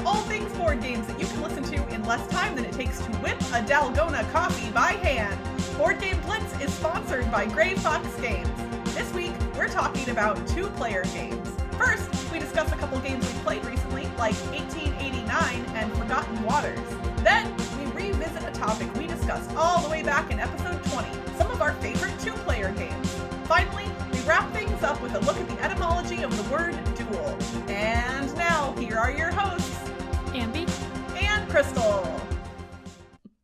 about all things board games that you can listen to in less time than it takes to whip a Dalgona coffee by hand. Board Game Blitz is sponsored by Grey Fox Games. This week, we're talking about two-player games. First, we discuss a couple games we played recently, like 1889 and Forgotten Waters. Then, we revisit a topic we discussed all the way back in episode 20, some of our favorite two-player games. Finally, we wrap things up with a look at the etymology of the word duel. And now, here are your hosts, Ambie and Crystal.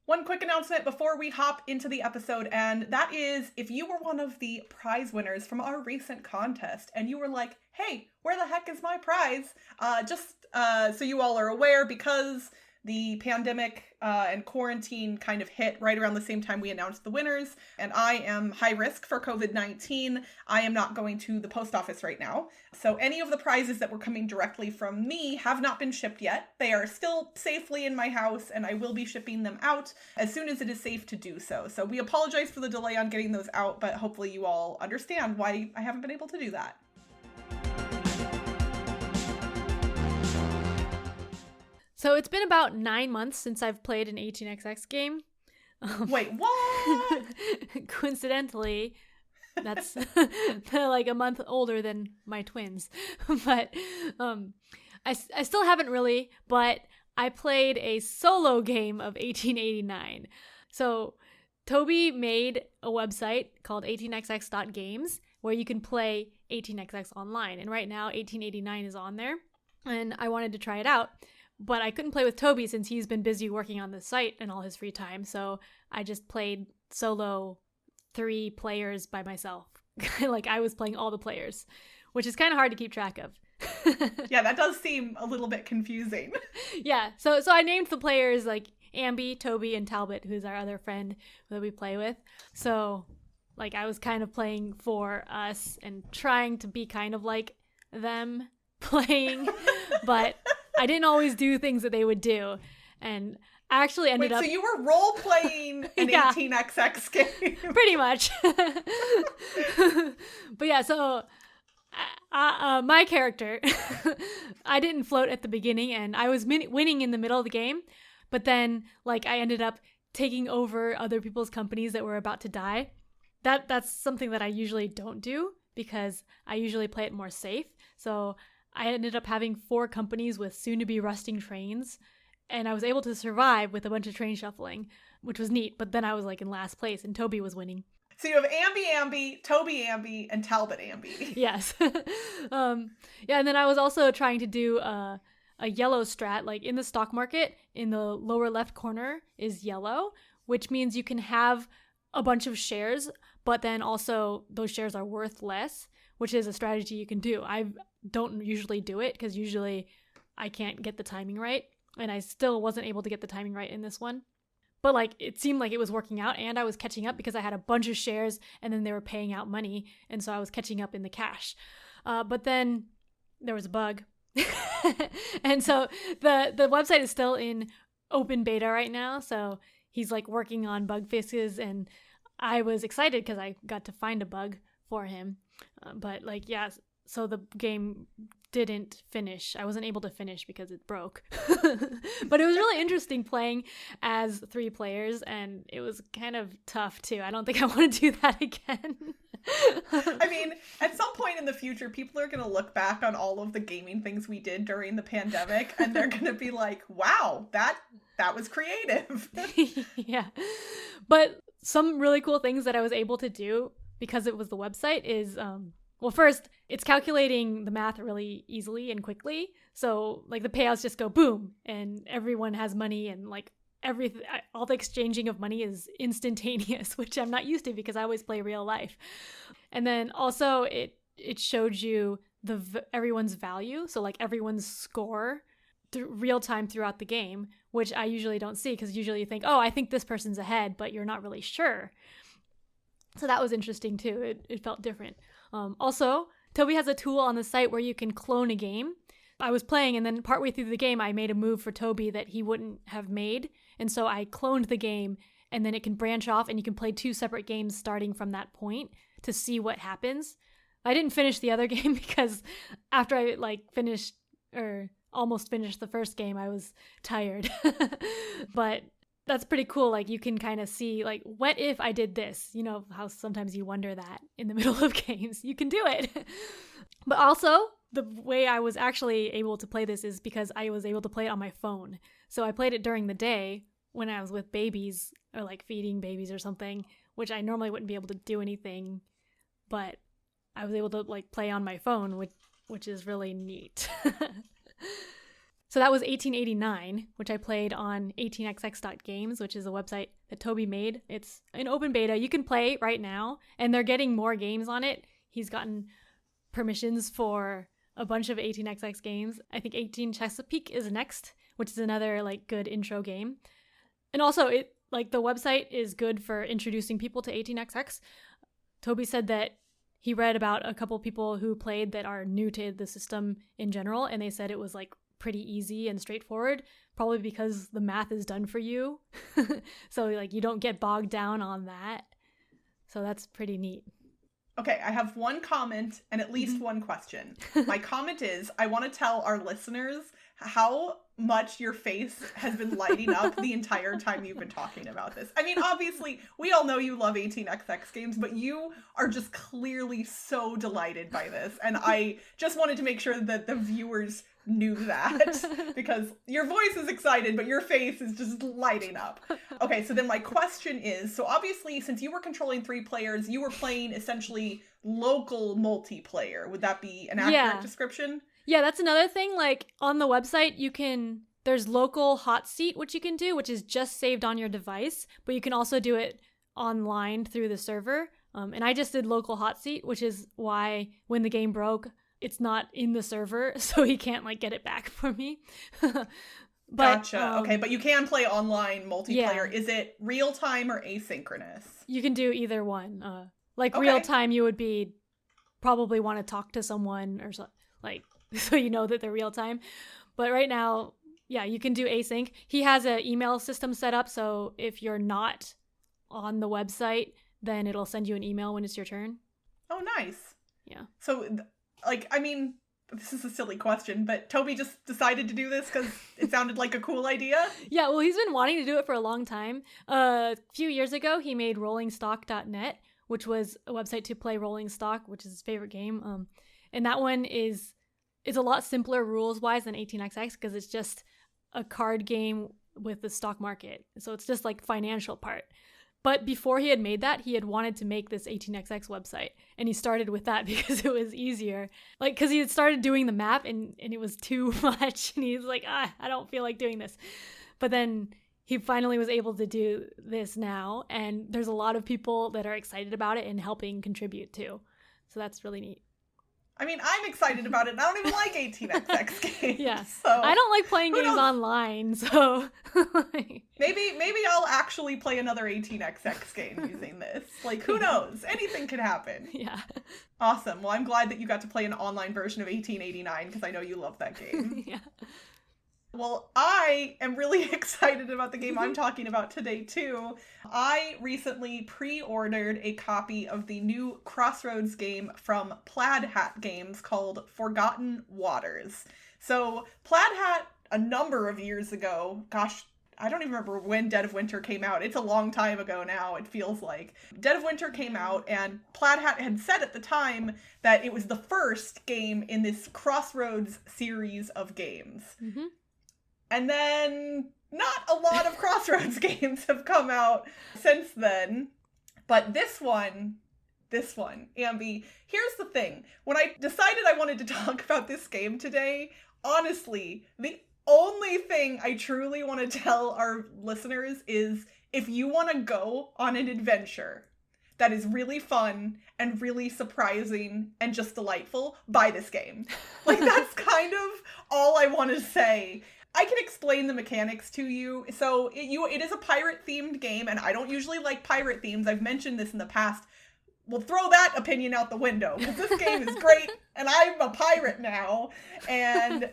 One quick announcement before we hop into the episode, and that is if you were one of the prize winners from our recent contest and you were like, hey, where the heck is my prize? Just so you all are aware, because the pandemic and quarantine kind of hit right around the same time we announced the winners, and I am high risk for COVID-19. I am not going to the post office right now. So any of the prizes that were coming directly from me have not been shipped yet. They are still safely in my house, and I will be shipping them out as soon as it is safe to do so. So we apologize for the delay on getting those out, but hopefully you all understand why I haven't been able to do that. So it's been about 9 months since I've played an 18xx game. Wait, what? Coincidentally, that's like a month older than my twins. But I still haven't really, but I played a solo game of 1889. So Toby made a website called 18xx.games where you can play 18xx online. And right now 1889 is on there. And I wanted to try it out. But I couldn't play with Toby since he's been busy working on the site in all his free time, so I just played solo 3 players by myself. Like, I was playing all the players, which is kind of hard to keep track of. Yeah, that does seem a little bit confusing. Yeah, so I named the players, like, Ambie, Toby, and Talbot, who's our other friend that we play with. So, like, I was kind of playing for us and trying to be kind of like them playing, but I didn't always do things that they would do, and I actually ended up... So you were role-playing an 18xx game? Pretty much. But yeah, so my character, I didn't float at the beginning, and I was winning in the middle of the game, but then, like, I ended up taking over other people's companies that were about to die. That's something that I usually don't do, because I usually play it more safe, so I ended up having 4 companies with soon-to-be rusting trains, and I was able to survive with a bunch of train shuffling, which was neat, but then I was, like, in last place, and Toby was winning. So you have Ambie, Toby Ambie, and Talbot Ambie. Yes. Yeah, and then I was also trying to do a yellow strat, like, in the stock market, in the lower left corner is yellow, which means you can have a bunch of shares, but then also those shares are worth less, which is a strategy you can do. I don't usually do it because usually I can't get the timing right, and I still wasn't able to get the timing right in this one. But, like, it seemed like it was working out, and I was catching up because I had a bunch of shares, and then they were paying out money, and so I was catching up in the cash. But then there was a bug. And so the website is still in open beta right now, so he's, like, working on bug fixes, and I was excited because I got to find a bug for him. But, like, yeah, so the game didn't finish. I wasn't able to finish because it broke. But it was really interesting playing as 3 players, and it was kind of tough, too. I don't think I want to do that again. I mean, at some point in the future, people are going to look back on all of the gaming things we did during the pandemic, and they're going to be like, wow, that was creative. Yeah. But some really cool things that I was able to do because it was the website is, well, first, it's calculating the math really easily and quickly. So, like, the payouts just go boom, and everyone has money, and, like, all the exchanging of money is instantaneous, which I'm not used to because I always play real life. And then also it showed you everyone's value, so, like, everyone's score real time throughout the game, which I usually don't see because usually you think, oh, I think this person's ahead, but you're not really sure. So that was interesting too. It felt different. Also, Toby has a tool on the site where you can clone a game. I was playing, and then partway through the game, I made a move for Toby that he wouldn't have made. And so I cloned the game, and then it can branch off, and you can play 2 separate games starting from that point to see what happens. I didn't finish the other game because after I, like, finished, or almost finished the first game. I was tired. But that's pretty cool. Like, you can kind of see, like, what if I did this? You know, how sometimes you wonder that in the middle of games. You can do it. But also, the way I was actually able to play this is because I was able to play it on my phone. So I played it during the day when I was with babies, or like feeding babies or something, which I normally wouldn't be able to do anything, but I was able to like play on my phone, which is really neat. So that was 1889, which I played on 18xx.games, which is a website that Toby made. It's an open beta. You can play right now, and they're getting more games on it. He's gotten permissions for a bunch of 18xx games. I think 18 Chesapeake is next, which is another like good intro game. And also, it like the website is good for introducing people to 18xx. Toby said that he read about a couple people who played that are new to the system in general, and they said it was like pretty easy and straightforward, probably because the math is done for you. So like you don't get bogged down on that. So that's pretty neat. Okay, I have one comment and at least one question. My comment is, I want to tell our listeners how much your face has been lighting up the entire time you've been talking about this. I mean, obviously, we all know you love 18xx games, but you are just clearly so delighted by this. And I just wanted to make sure that the viewers knew that, because your voice is excited, but your face is just lighting up. Okay, so then my question is, so obviously, since you were controlling 3 players, you were playing essentially local multiplayer. Would that be an accurate description? Yeah, that's another thing. Like, on the website, there's local hot seat, which you can do, which is just saved on your device, but you can also do it online through the server. And I just did local hot seat, which is why when the game broke, it's not in the server, so he can't like get it back for me. Gotcha. Okay, but you can play online multiplayer. Yeah. Is it real time or asynchronous? You can do either one. Real time, you would be probably want to talk to someone or so, like so you know that they're real time. But right now, yeah, you can do async. He has an email system set up, so if you're not on the website, then it'll send you an email when it's your turn. Oh, nice. Yeah. So, I mean, this is a silly question, but Toby just decided to do this because it sounded like a cool idea? Yeah, well, he's been wanting to do it for a long time. A few years ago, he made rollingstock.net, which was a website to play Rolling Stock, which is his favorite game. And that one is a lot simpler rules-wise than 18xx because it's just a card game with the stock market. So it's just like financial part. But before he had made that, he had wanted to make this 18xx website. And he started with that because it was easier. Like, because he had started doing the map and it was too much. And he's like, I don't feel like doing this. But then he finally was able to do this now. And there's a lot of people that are excited about it and helping contribute too. So that's really neat. I mean, I'm excited about it, and I don't even like 18xx games. Yeah. So I don't like playing games online, so... Maybe I'll actually play another 18xx game using this. Like, who knows? Anything could happen. Yeah. Awesome. Well, I'm glad that you got to play an online version of 1889, because I know you love that game. Yeah. Well, I am really excited about the game I'm talking about today, too. I recently pre-ordered a copy of the new Crossroads game from Plaid Hat Games called Forgotten Waters. So, Plaid Hat, a number of years ago, gosh, I don't even remember when Dead of Winter came out. It's a long time ago now, it feels like. Dead of Winter came out, and Plaid Hat had said at the time that it was the first game in this Crossroads series of games. Mm-hmm. And then not a lot of Crossroads games have come out since then. But this one, Ambie, here's the thing. When I decided I wanted to talk about this game today, honestly, the only thing I truly want to tell our listeners is if you want to go on an adventure that is really fun and really surprising and just delightful, buy this game. Like, that's kind of all I want to say. I can explain the mechanics to you. So it is a pirate-themed game, and I don't usually like pirate themes. I've mentioned this in the past. We'll throw that opinion out the window, because this game is great, and I'm a pirate now. And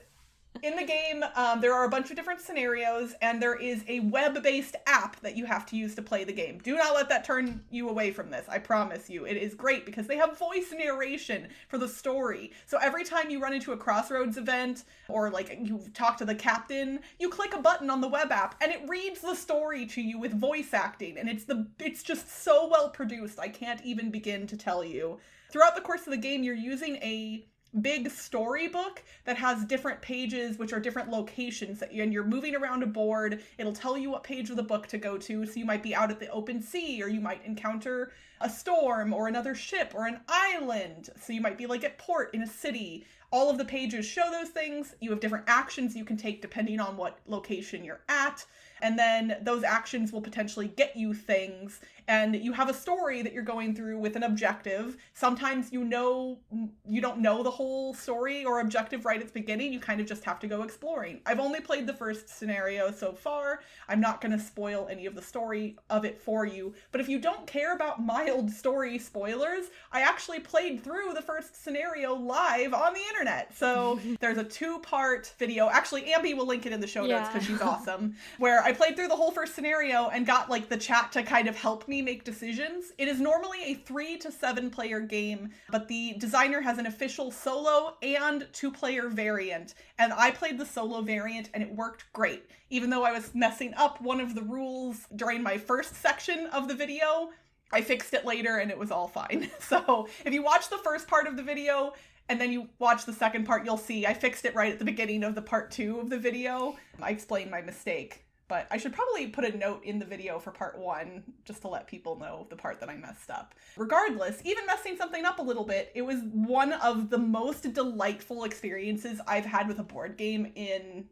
In the game, there are a bunch of different scenarios, and there is a web-based app that you have to use to play the game. Do not let that turn you away from this. I promise you. It is great because they have voice narration for the story. So every time you run into a Crossroads event, or like you talk to the captain, you click a button on the web app, and it reads the story to you with voice acting. And it's just so well produced. I can't even begin to tell you. Throughout the course of the game, you're using a big storybook that has different pages, which are different locations, and you're moving around a board. It'll tell you what page of the book to go to. So you might be out at the open sea, or you might encounter a storm or another ship or an island. So you might be like at port in a city. All of the pages show those things. You have different actions you can take depending on what location you're at. And then those actions will potentially get you things. And you have a story that you're going through with an objective. Sometimes you don't know the whole story or objective right at the beginning. You kind of just have to go exploring. I've only played the first scenario so far. I'm not going to spoil any of the story of it for you. But if you don't care about mild story spoilers, I actually played through the first scenario live on the internet. So there's a 2-part video. Actually, Ambie will link it in the show notes because she's awesome. Where I played through the whole first scenario and got like the chat to kind of help me make decisions. It is normally a 3 to 7 player game, but the designer has an official solo and 2-player variant. And I played the solo variant and it worked great. Even though I was messing up one of the rules during my first section of the video, I fixed it later and it was all fine. So if you watch the first part of the video and then you watch the second part, you'll see I fixed it right at the beginning of the part 2 of the video. I explained my mistake. But I should probably put a note in the video for part 1 just to let people know the part that I messed up. Regardless, even messing something up a little bit, it was one of the most delightful experiences I've had with a board game in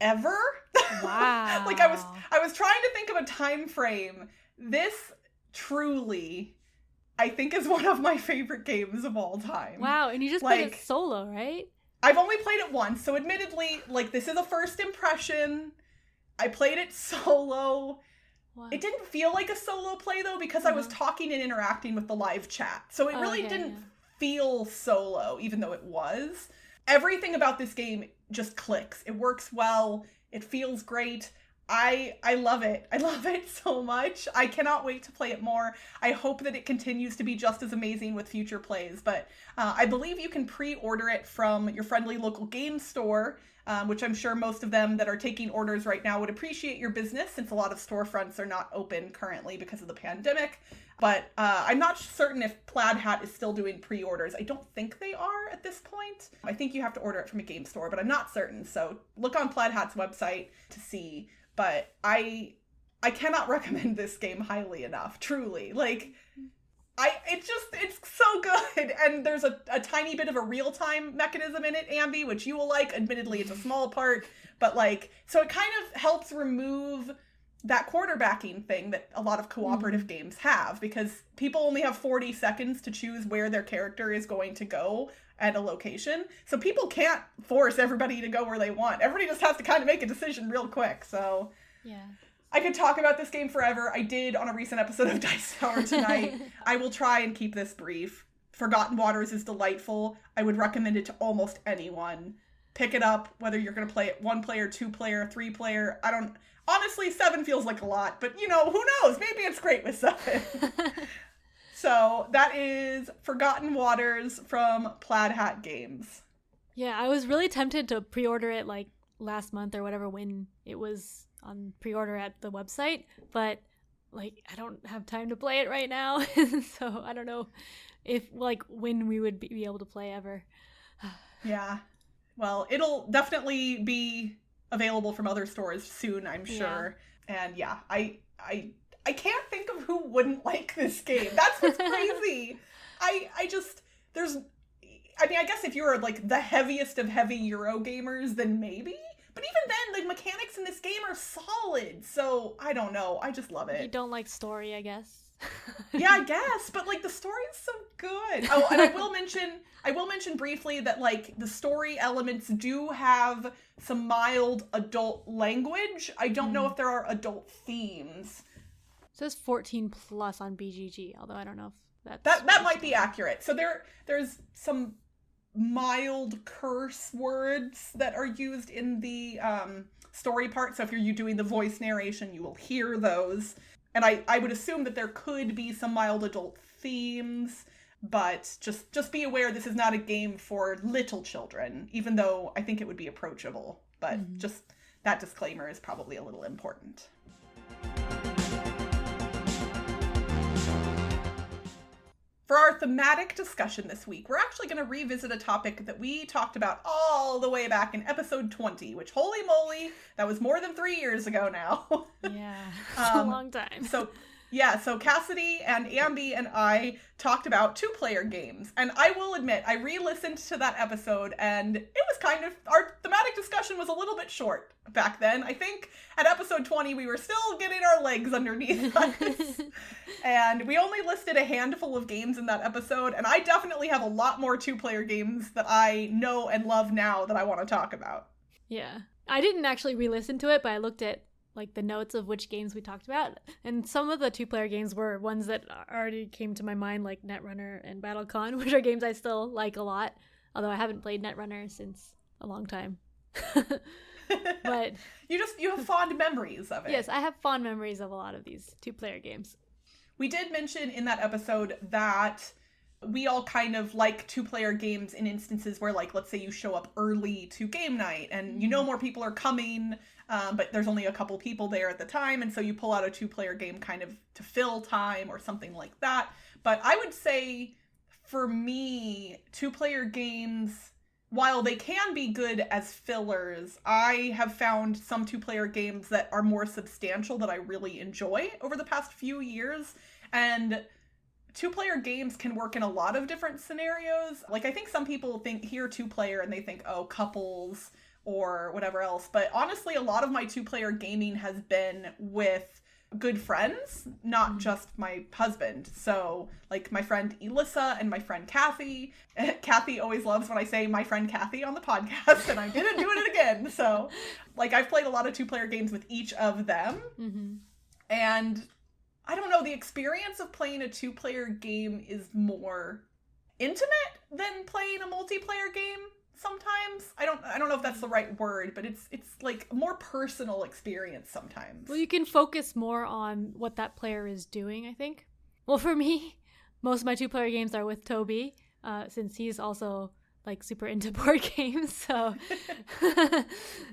ever. Wow. Like I was trying to think of a time frame. This truly, I think, is one of my favorite games of all time. Wow, and you just played it solo, right? I've only played it once, so admittedly, like, this is a first impression. I played it solo. Wow. It didn't feel like a solo play, though, because I was talking and interacting with the live chat. So it really didn't feel solo, even though it was. Everything about this game just clicks. It works well. It feels great. I love it. I love it so much. I cannot wait to play it more. I hope that it continues to be just as amazing with future plays. But I believe you can pre-order it from your friendly local game store, which I'm sure most of them that are taking orders right now would appreciate your business, since a lot of storefronts are not open currently because of the pandemic. But I'm not certain if Plaid Hat is still doing pre-orders. I don't think they are at this point. I think you have to order it from a game store, but I'm not certain. So look on Plaid Hat's website to see. But I cannot recommend this game highly enough, truly. Like, it's so good. And there's a tiny bit of a real-time mechanism in it, Ambie, which you will like. Admittedly, it's a small part, but like, so it kind of helps remove that quarterbacking thing that a lot of cooperative games have, because people only have 40 seconds to choose where their character is going to go at a location. So people can't force everybody to go where they want. Everybody just has to kind of make a decision real quick. So yeah. I could talk about this game forever. I did on a recent episode of Dice Tower tonight. I will try and keep this brief. Forgotten Waters is delightful. I would recommend it to almost anyone. Pick it up, whether you're going to play it 1-player, 2-player, 3-player. Honestly, 7 feels like a lot, but who knows? Maybe it's great with 7. So that is Forgotten Waters from Plaid Hat Games. Yeah, I was really tempted to pre-order it like last month or whatever when it was on pre-order at the website, but like I don't have time to play it right now. So I don't know if like when we would be able to play ever. Yeah. Well, it'll definitely be available from other stores soon, I'm sure. Yeah. And yeah, I can't think of who wouldn't like this game. That's what's crazy. I guess if you're like the heaviest of heavy Euro gamers, then maybe. But even then, the mechanics in this game are solid. So I don't know. I just love it. You don't like story, I guess. Yeah, I guess. But like the story is so good. Oh, and I will mention briefly that like the story elements do have some mild adult language. I don't know if there are adult themes. It says 14 plus on BGG, although I don't know if that might be accurate. So there's some mild curse words that are used in the story part. So if you're doing the voice narration, you will hear those. And I would assume that there could be some mild adult themes, but just be aware this is not a game for little children, even though I think it would be approachable. But just that disclaimer is probably a little important. For our thematic discussion this week, we're actually going to revisit a topic that we talked about all the way back in episode 20, which, holy moly, that was more than 3 years ago now. Yeah, it's a long time. So Cassidy and Ambie and I talked about two-player games. And I will admit, I re-listened to that episode, and it was our thematic discussion was a little bit short back then. I think at episode 20, we were still getting our legs underneath us. And we only listed a handful of games in that episode, and I definitely have a lot more two-player games that I know and love now that I want to talk about. Yeah. I didn't actually re-listen to it, but I looked at the notes of which games we talked about, and some of the two-player games were ones that already came to my mind, like Netrunner and BattleCon, which are games I still like a lot, although I haven't played Netrunner since a long time. But you have fond memories of it. Yes, I have fond memories of a lot of these two-player games. We did mention in that episode that we all kind of like two-player games in instances where, let's say you show up early to game night and more people are coming, but there's only a couple people there at the time, and so you pull out a two-player game kind of to fill time or something like that. But I would say, for me, two-player games, while they can be good as fillers, I have found some two-player games that are more substantial that I really enjoy over the past few years. And two-player games can work in a lot of different scenarios. I think some people hear two-player and they think, oh, couples or whatever else. But honestly, a lot of my two-player gaming has been with good friends, not just my husband. So, my friend Elissa and my friend Kathy. Kathy always loves when I say my friend Kathy on the podcast, and I didn't do it again. So, I've played a lot of two-player games with each of them. Mm-hmm. And I don't know, the experience of playing a two-player game is more intimate than playing a multiplayer game sometimes. I don't know if that's the right word, but it's a more personal experience sometimes. Well, you can focus more on what that player is doing, I think. Well, for me, most of my two-player games are with Toby, since he's also super into board games. So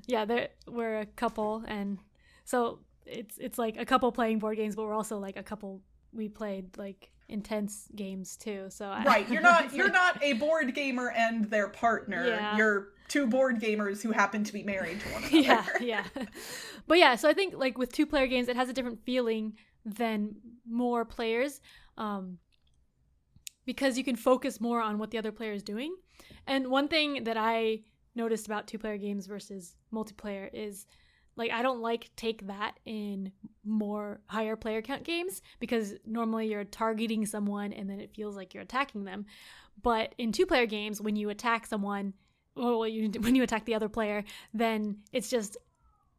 yeah, we're a couple, and so it's a couple playing board games, but we're also a couple. We played intense games too. So right, you're not a board gamer and their partner. Yeah. You're two board gamers who happen to be married to one another. Yeah. But yeah, so I think with two-player games, it has a different feeling than more players, because you can focus more on what the other player is doing. And one thing that I noticed about two-player games versus multiplayer is I don't take that in more higher player count games, because normally you're targeting someone and then it feels like you're attacking them. But in two-player games, when you attack someone, when you attack the other player, then it's just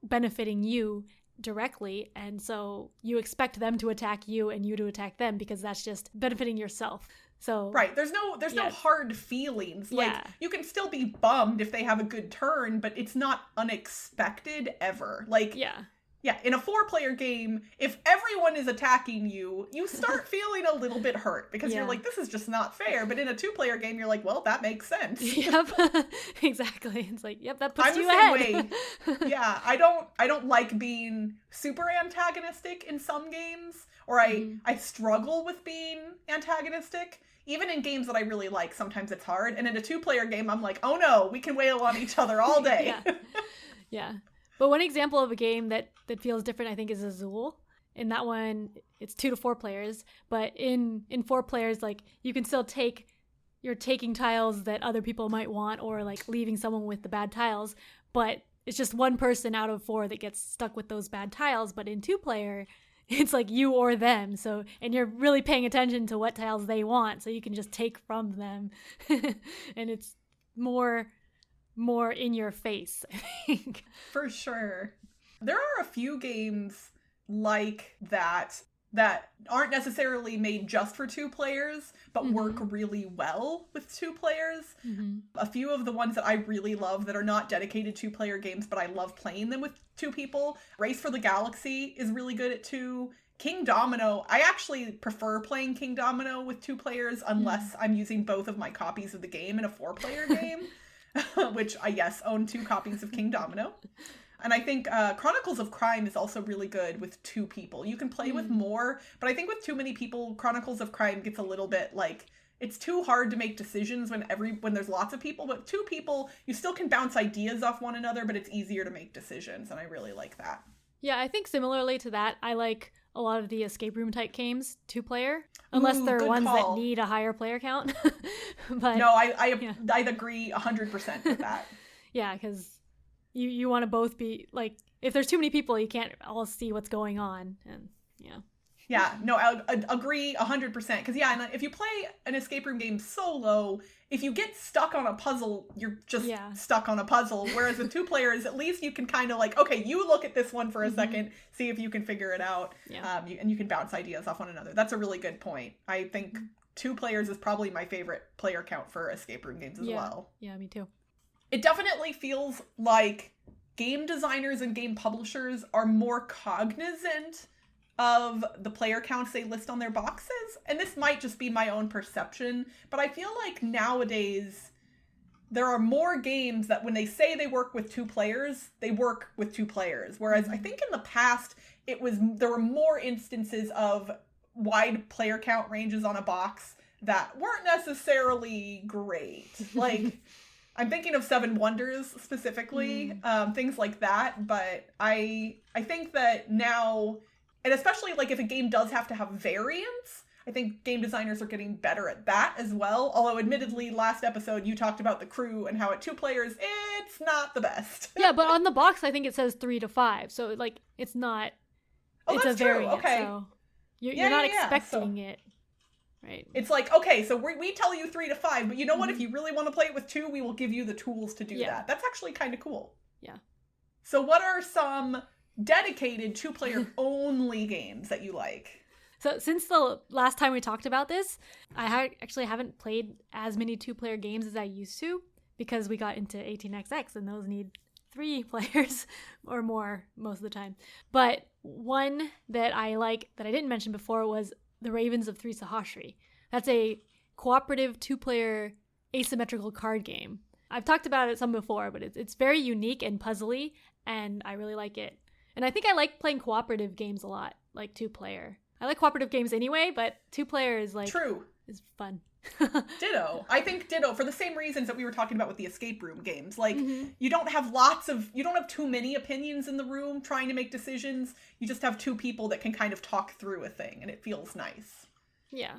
benefiting you directly, and so you expect them to attack you and you to attack them, because that's just benefiting yourself. So right, there's no hard feelings. You can still be bummed if they have a good turn, but it's not unexpected ever. Yeah, in a 4-player game, if everyone is attacking you, you start feeling a little bit hurt, because you're this is just not fair. But in a 2-player game, you're well, that makes sense. Yep, exactly. It's yep, that puts I'm you the ahead. Same way. Yeah, I don't like being super antagonistic in some games, or I struggle with being antagonistic. Even in games that I really like, sometimes it's hard. And in a 2-player game, I'm oh no, we can wail on each other all day. Yeah. But one example of a game that feels different, I think, is Azul. In that one, it's 2 to 4 players. But in 4 players, you can still you're taking tiles that other people might want, or leaving someone with the bad tiles. But it's just one person out of 4 that gets stuck with those bad tiles. But in 2-player, it's you or them. So, and you're really paying attention to what tiles they want, so you can just take from them. And it's more in your face, I think. For sure. There are a few games like that that aren't necessarily made just for 2 players, but work really well with 2 players. A few of the ones that I really love that are not dedicated 2-player games, but I love playing them with 2 people. Race for the Galaxy is really good at 2. Kingdomino, I actually prefer playing Kingdomino with 2 players unless I'm using both of my copies of the game in a 4-player game, which I, yes, own 2 copies of Kingdomino. And I think Chronicles of Crime is also really good with 2 people. You can play with more, but I think with too many people, Chronicles of Crime gets a little bit like, it's too hard to make decisions when there's lots of people. But 2 people, you still can bounce ideas off one another, but it's easier to make decisions, and I really like that. Yeah, I think similarly to that, I like a lot of the escape room type games 2-player, unless they're ones that need a higher player count. But no, I agree 100% with that. Yeah, because you want to both be, like, if there's too many people, you can't all see what's going on. And, yeah. Yeah, no, I agree 100%. Because, yeah, and if you play an escape room game solo, if you get stuck on a puzzle, you're just stuck on a puzzle. Whereas with 2 players, at least you can kind of like, okay, you look at this one for a second, see if you can figure it out. Yeah. And you can bounce ideas off one another. That's a really good point. I think 2 players is probably my favorite player count for escape room games as well. Yeah, me too. It definitely feels like game designers and game publishers are more cognizant of the player counts they list on their boxes. And this might just be my own perception, but I feel like nowadays there are more games that when they say they work with 2 players, they work with 2 players. Whereas I think in the past, there were more instances of wide player count ranges on a box that weren't necessarily great. Like, I'm thinking of 7 Wonders specifically, things like that. But I think that now, and especially like if a game does have to have variants, I think game designers are getting better at that as well. Although admittedly, last episode you talked about the crew and how at 2 players, it's not the best. Yeah, but on the box, I think it says 3 to 5. So like, it's not, it's a variant. Okay. So you're not expecting it. Right. It's like, okay, so we tell you 3 to 5, but you know what? If you really want to play it with 2, we will give you the tools to do that. That's actually kind of cool. Yeah. So what are some dedicated 2-player only games that you like? So since the last time we talked about this, I actually haven't played as many 2-player games as I used to because we got into 18xx and those need 3 players or more most of the time. But one that I like that I didn't mention before was The Ravens of Thri Sahashri. That's a cooperative 2-player asymmetrical card game. I've talked about it some before, but it's very unique and puzzly, and I really like it. And I think I like playing cooperative games a lot, like 2-player. I like cooperative games anyway, but 2-player is like... True. Is fun. Ditto. I think ditto for the same reasons that we were talking about with the escape room games. Like, you don't have too many opinions in the room trying to make decisions. You just have 2 people that can kind of talk through a thing, and it feels nice. Yeah.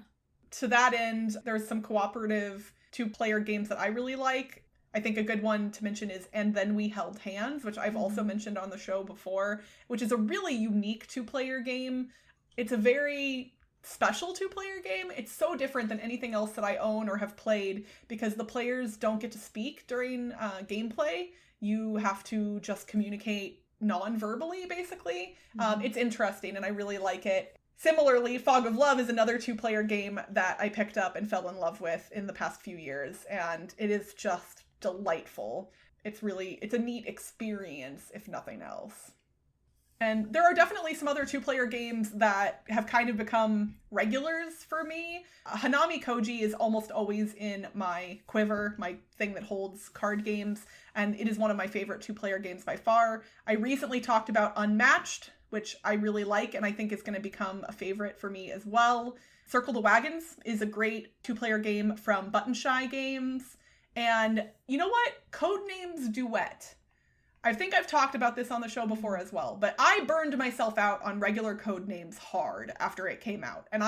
To that end, there's some cooperative 2-player games that I really like. I think a good one to mention is And Then We Held Hands, which I've also mentioned on the show before, which is a really unique 2-player game. It's a very special 2-player game. It's so different than anything else that I own or have played because the players don't get to speak during gameplay. You have to just communicate non-verbally, basically. It's interesting and I really like it. Similarly, Fog of Love is another 2-player game that I picked up and fell in love with in the past few years, and it is just delightful. It's a neat experience, if nothing else. And there are definitely some other 2-player games that have kind of become regulars for me. Hanamikoji is almost always in my quiver, my thing that holds card games, and it is one of my favorite 2-player games by far. I recently talked about Unmatched, which I really like, and I think is going to become a favorite for me as well. Circle the Wagons is a great 2-player game from Button Shy Games. And you know what? Codenames Duet. I think I've talked about this on the show before as well, but I burned myself out on regular Codenames hard after it came out. And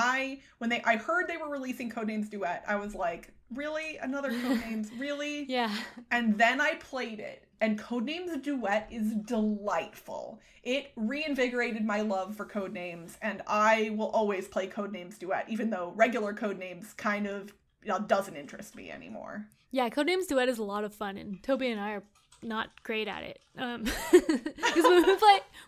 when I heard they were releasing Codenames Duet, I was like, really? Another Codenames? Really? Yeah. And then I played it, and Codenames Duet is delightful. It reinvigorated my love for Codenames, and I will always play Codenames Duet, even though regular Codenames kind of doesn't interest me anymore. Yeah, Codenames Duet is a lot of fun, and Toby and I are not great at it. Because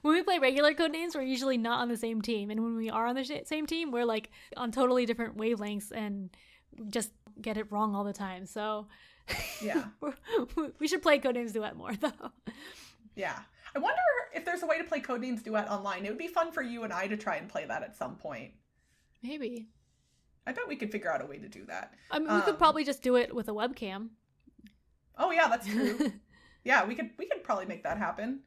when we play regular Codenames, we're usually not on the same team, and when we are on the same team, we're like on totally different wavelengths and just get it wrong all the time. So yeah, we should play Codenames Duet more though. Yeah. I wonder if there's a way to play Codenames Duet online. It would be fun for you and I to try and play that at some point. Maybe. I bet we could figure out a way to do that. I mean, we could probably just do it with a webcam. Oh yeah, that's true. Yeah, we could probably make that happen.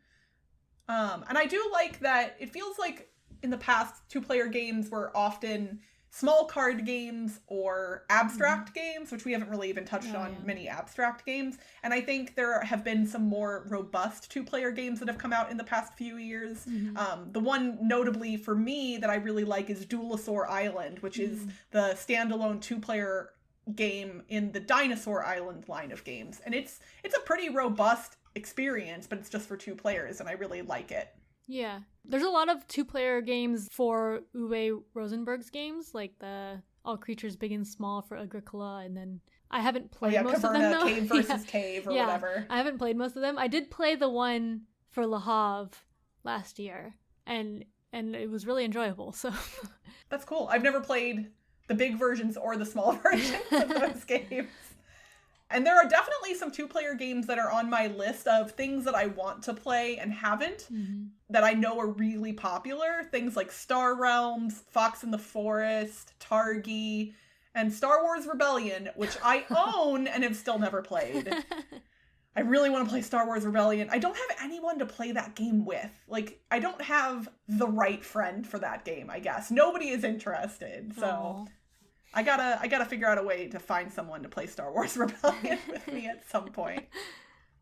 And I do like that it feels like in the past 2-player games were often small card games or abstract games, which we haven't really even touched on many abstract games. And I think there have been some more robust 2-player games that have come out in the past few years. The one notably for me that I really like is Duelosaur Island, which is the standalone 2-player game in the Dinosaur Island line of games. And it's a pretty robust experience, but it's just for 2 players, and I really like it. Yeah. There's a lot of 2-player games for Uwe Rosenberg's games, like the All Creatures Big and Small for Agricola, and then I haven't played most of them, though. Cave versus Cave or whatever. I haven't played most of them. I did play the one for Le Havre last year, and it was really enjoyable, so. That's cool. I've never played the big versions or the small versions of those games. And there are definitely some 2-player games that are on my list of things that I want to play and haven't, that I know are really popular. Things like Star Realms, Fox in the Forest, Targi, and Star Wars Rebellion, which I own and have still never played. I really want to play Star Wars Rebellion. I don't have anyone to play that game with. Like, I don't have the right friend for that game, I guess. Nobody is interested, so... Aww. I gotta figure out a way to find someone to play Star Wars Rebellion with me at some point.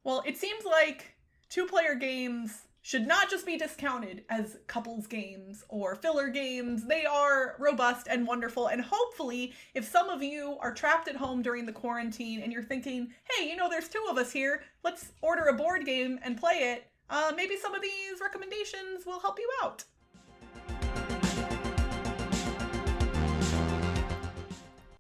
Well, it seems like 2-player games should not just be discounted as couples games or filler games. They are robust and wonderful, and hopefully, if some of you are trapped at home during the quarantine and you're thinking, hey, there's 2 of us here, let's order a board game and play it, maybe some of these recommendations will help you out.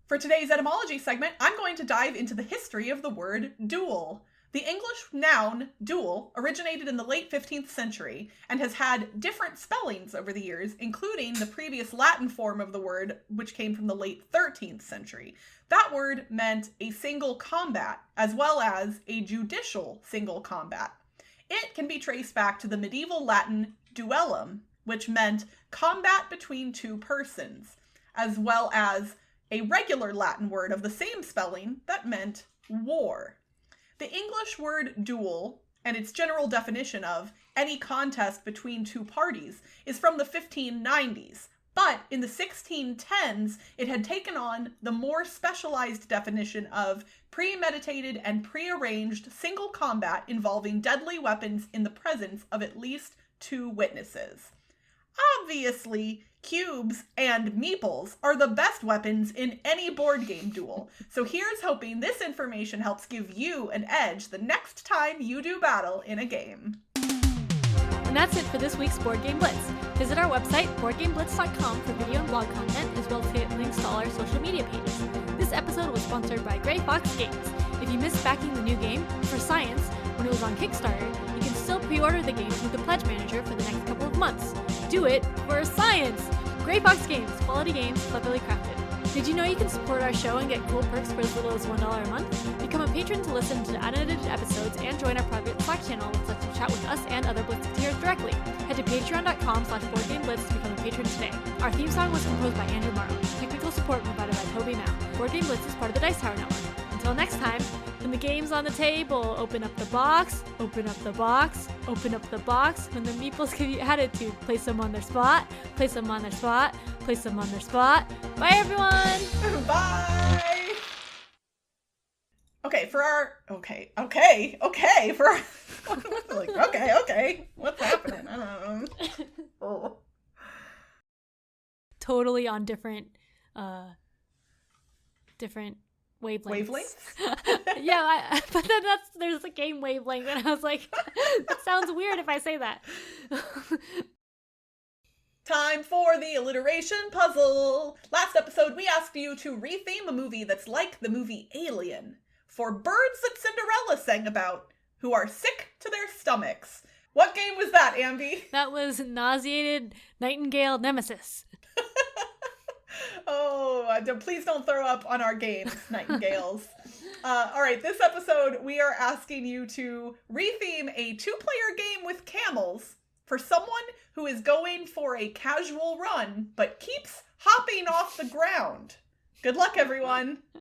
For today's etymology segment, I'm going to dive into the history of the word duel. The English noun duel originated in the late 15th century and has had different spellings over the years, including the previous Latin form of the word, which came from the late 13th century. That word meant a single combat, as well as a judicial single combat. It can be traced back to the medieval Latin duellum, which meant combat between 2 persons, as well as a regular Latin word of the same spelling that meant war. The English word duel, and its general definition of any contest between 2 parties, is from the 1590s, but in the 1610s, it had taken on the more specialized definition of premeditated and prearranged single combat involving deadly weapons in the presence of at least 2 witnesses. Obviously, cubes and meeples are the best weapons in any board game duel. So here's hoping this information helps give you an edge the next time you do battle in a game. And that's it for this week's Board Game Blitz. Visit our website, boardgameblitz.com, for video and blog content, as well as get links to all our social media pages. This episode was sponsored by Gray Fox Games. If you missed backing the new game, For Science, when it was on Kickstarter, you can still pre-order the game through the Pledge Manager for the next couple of months. Do it for science! Gray Fox Games, quality games, cleverly crafted. Did you know you can support our show and get cool perks for as little as $1 a month? Become a patron to listen to unedited episodes and join our private Slack channel, which lets you chat with us and other Blitzketeers directly. Head to patreon.com/boardgameblitz to become a patron today. Our theme song was composed by Andrew Morrow. Technical support provided by Toby Mao. Board Game Blitz is part of the Dice Tower Network. Until next time, when the game's on the table, open up the box, open up the box, open up the box. When the meeples give you attitude, place them on their spot, place them on their spot, place them on their spot. Bye, everyone! Bye! Okay, for our... Okay, what's happening? I don't know. Oh. Totally on different wavelengths. Yeah, but then there's a game wavelength, and I was like, that sounds weird if I say that. Time for the alliteration puzzle. Last episode, we asked you to retheme a movie that's like the movie Alien. For birds that Cinderella sang about, who are sick to their stomachs. What game was that, Ambie? That was Nauseated Nightingale Nemesis. Oh, please don't throw up on our games, Nightingales. All right, this episode, we are asking you to retheme a 2-player game with camels for someone who is going for a casual run, but keeps hopping off the ground. Good luck, everyone.